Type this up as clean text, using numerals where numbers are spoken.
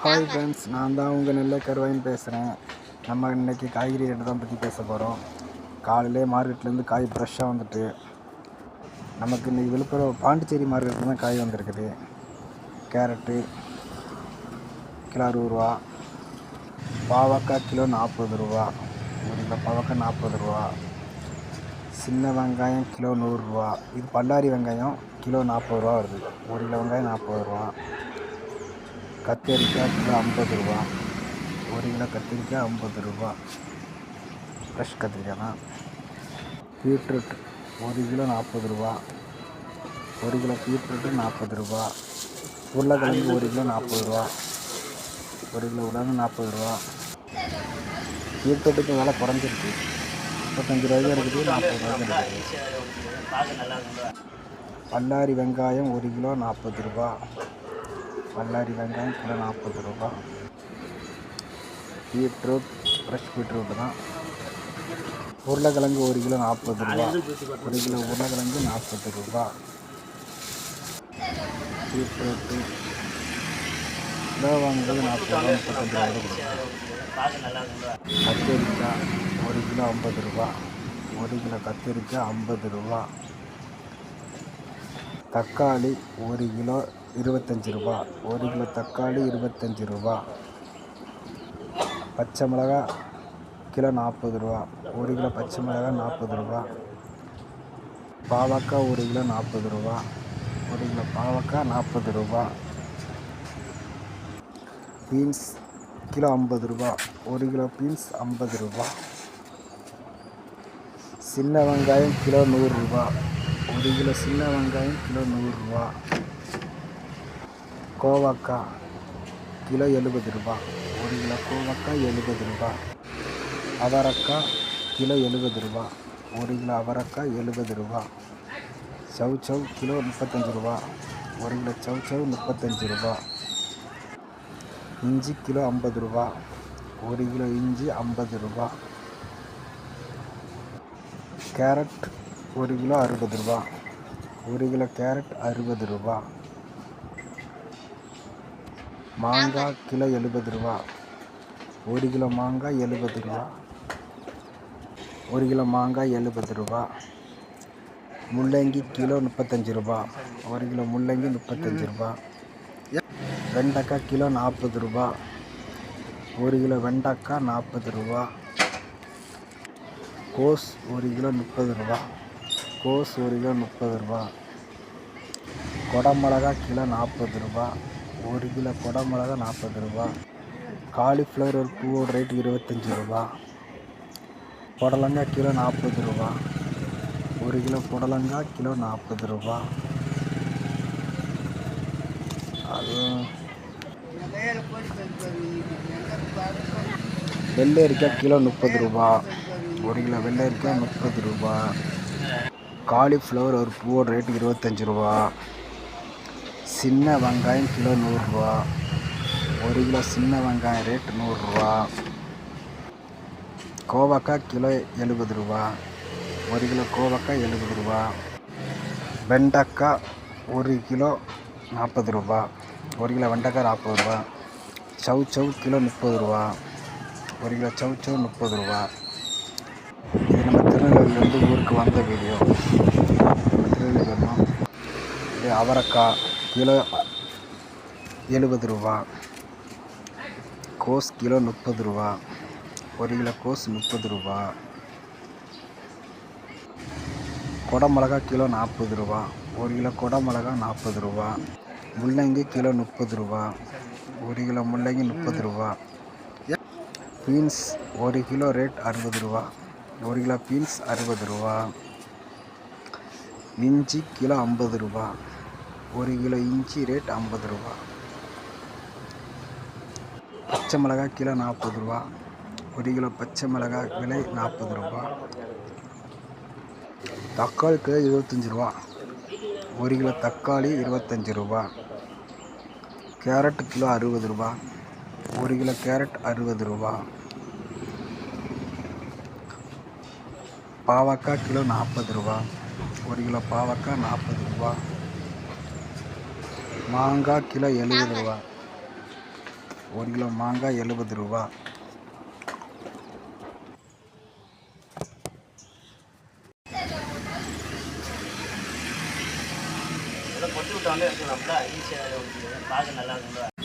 Hi friends, நான் தான் உங்கள் நெல்லை கருவாயின்னு பேசுகிறேன். நம்ம இன்றைக்கி காய்கறி ரேட்டு தான் பற்றி பேச போகிறோம். காலையிலே மார்க்கெட்லேருந்து காய் ஃப்ரெஷ்ஷாக வந்துட்டு நமக்கு இன்றைக்கி விழுப்புரம் பாண்டிச்சேரி மார்க்கெட்டில் தான் காய் வந்திருக்குது. கேரட்டு கிலோ 60 ரூபா, பாவக்காய் கிலோ 40 ரூபா, ஒரு கிலோ பாவக்காய் 40 ரூபா, சின்ன வெங்காயம் கிலோ 100 ரூபா, இது பல்லாரி வெங்காயம் கிலோ 40 ரூபா வருது, ஒரு கிலோ வெங்காயம் 40 ரூபா, கத்திரிக்காய் கிலோ 50 ரூபா, ஒரு கிலோ கத்திரிக்காய் 50 ரூபா, ஃப்ரெஷ் கத்திரிக்காய் தான். பீட்ரூட் ஒரு கிலோ 40 ரூபா, ஒரு கிலோ பீட்ரூட்டு 40 ரூபா, உருளைக்கிழங்கு ஒரு கிலோ 40 ரூபா, ஒரு கிலோ உருளைக்கிழங்கு 40 ரூபா. பீட்ரூட்டுக்கு விலை குறைஞ்சிருக்கு, 35 ரூபாய்க்கு இருக்குது, 40 ரூபாய்க்கு இருக்குது. பல்லாரி வெங்காயம் ஒரு கிலோ 40 ரூபா, பல்லாரி வெங்காயம் கிலோ 40 ரூபா. பீட்ரூட் ஃப்ரெஷ் பீட்ரூட்டு தான். உருளைக்கிழங்கு ஒரு கிலோ 40 ரூபா, ஒரு கிலோ உருளைக்கிழங்கு 40 ரூபா. பீட்ரூட்டு கிலோ வாங்குறது 40 ரூபா, 35 ரூபா. கத்திரிக்காய் ஒரு கிலோ 50 ரூபா, ஒரு கிலோ கத்திரிக்காய் 50 ரூபா. தக்காளி ஒரு கிலோ 25 ரூபா, ஒரு கிலோ தக்காளி 25 ரூபா. பச்சை மிளகா கிலோ 40 ரூபா, ஒரு கிலோ பச்சை மிளகா 40 ரூபா. பாவக்காய் ஒரு கிலோ 40 ரூபா, ஒரு கிலோ பாவக்காய் 40 ரூபா. பீன்ஸ் கிலோ 50 ரூபா, ஒரு கிலோ பீன்ஸ் 50 ரூபா. சின்ன வெங்காயம் கிலோ 100 ரூபா, ஒரு கிலோ சின்ன வெங்காயம் கிலோ 100 ரூபா. கோவக்காய் கிலோ 70 ரூபா, ஒரு கிலோ கோவக்காய் 70 ரூபா. அவரைக்காய் கிலோ 70 ரூபா, ஒரு கிலோ அவரைக்காய் 70 ரூபா. சவுச்சவ் கிலோ 35 ரூபா, ஒரு கிலோ சவுச்சவ் 35 ரூபா. இஞ்சி கிலோ 50 ரூபா, ஒரு கிலோ இஞ்சி 50 ரூபா. கேரட் ஒரு கிலோ 60 ரூபா, ஒரு கிலோ கேரட் 60 ரூபா. மாங்காய் கிலோ 70 ரூபா, ஒரு கிலோ மாங்காய் 70 ரூபா, ஒரு கிலோ மாங்காய் 70 ரூபா. முள்ளங்கி கிலோ 35 ரூபா, ஒரு கிலோ முள்ளங்கி 35 ரூபா. வெண்டைக்காய் கிலோ 40 ரூபா, ஒரு கிலோ வெண்டைக்காய் 40 ரூபா. கோஸ் ஒரு கிலோ 30 ரூபா, கோஸ் ஒரு கிலோ 30 ரூபா. குடமிளகா கிலோ 40 ரூபா, ஒரு கிலோ குடமிளகா 40 ரூபா. காலிஃப்ளவர் ஒரு பூவோட ரேட் 25 ரூபா. புடலங்காய் கிலோ 40 ரூபா, ஒரு கிலோ புடலங்காய் கிலோ 40 ரூபா. வெள்ளரிக்காய் கிலோ 30 ரூபா, ஒரு கிலோ வெள்ளரிக்காய் 30 ரூபா. காலிஃப்ளவர் ஒரு பூவோட ரேட் 25 ரூபா. சின்ன வெங்காயம் கிலோ 100 ரூபா, ஒரு கிலோ சின்ன வெங்காயம் ரேட் 100 ரூபா. கோவக்காய் கிலோ 70 ரூபா, ஒரு கிலோ கோவக்காய் 70 ரூபா. வெண்டைக்காய் ஒரு கிலோ 40 ரூபா, ஒரு கிலோ வெண்டைக்காய் 40 ரூபா. சவுச்சவ் கிலோ 30 ரூபா, ஒரு கிலோ சவுச்சவ் 30 ரூபா. இது நம்ம திருநெல்வேலியிலேருந்து ஊருக்கு வந்த வீடியோ. திருநெல்வேலி வரணும். இது அவரைக்காய் கிலோ 70 ரூபா, கோஸ் கிலோ 30 ரூபா, ஒரு கிலோ கோஸ் 30 ரூபா. குடமிளகா கிலோ 40 ரூபா, ஒரு கிலோ குடமிளகா 40 ரூபா. முள்ளங்கி கிலோ 30 ரூபா, ஒரு கிலோ முள்ளங்கி 30 ரூபா. பீன்ஸ் ஒரு கிலோ ரேட் 60 ரூபா, ஒரு கிலோ பீன்ஸ் 60 ரூபா. இஞ்சி கிலோ 50 ரூபா, ஒரு கிலோ இஞ்சி ரேட் 50 ரூபா. பச்சை மிளகாய் கிலோ 40 ரூபா, ஒரு கிலோ பச்சை மிளகாய் விலை 40 ரூபா. தக்காளி கிலோ 25 ரூபா, ஒரு கிலோ தக்காளி 25 ரூபா. கேரட் கிலோ 60 ரூபா, ஒரு கிலோ கேரட் 60 ரூபா. பாவக்காய் கிலோ 40 ரூபா, ஒரு கிலோ பாவக்காய் 40 ரூபா. மாங்காய் கிலோ 70 ரூபா, 1 கிலோ மாங்காய் 70 ரூபா. பொட்டு விட்டு வந்து எடுத்துக்கலாம்ல, ஈஸியாக பார்க்க நல்லா இருக்குங்களா.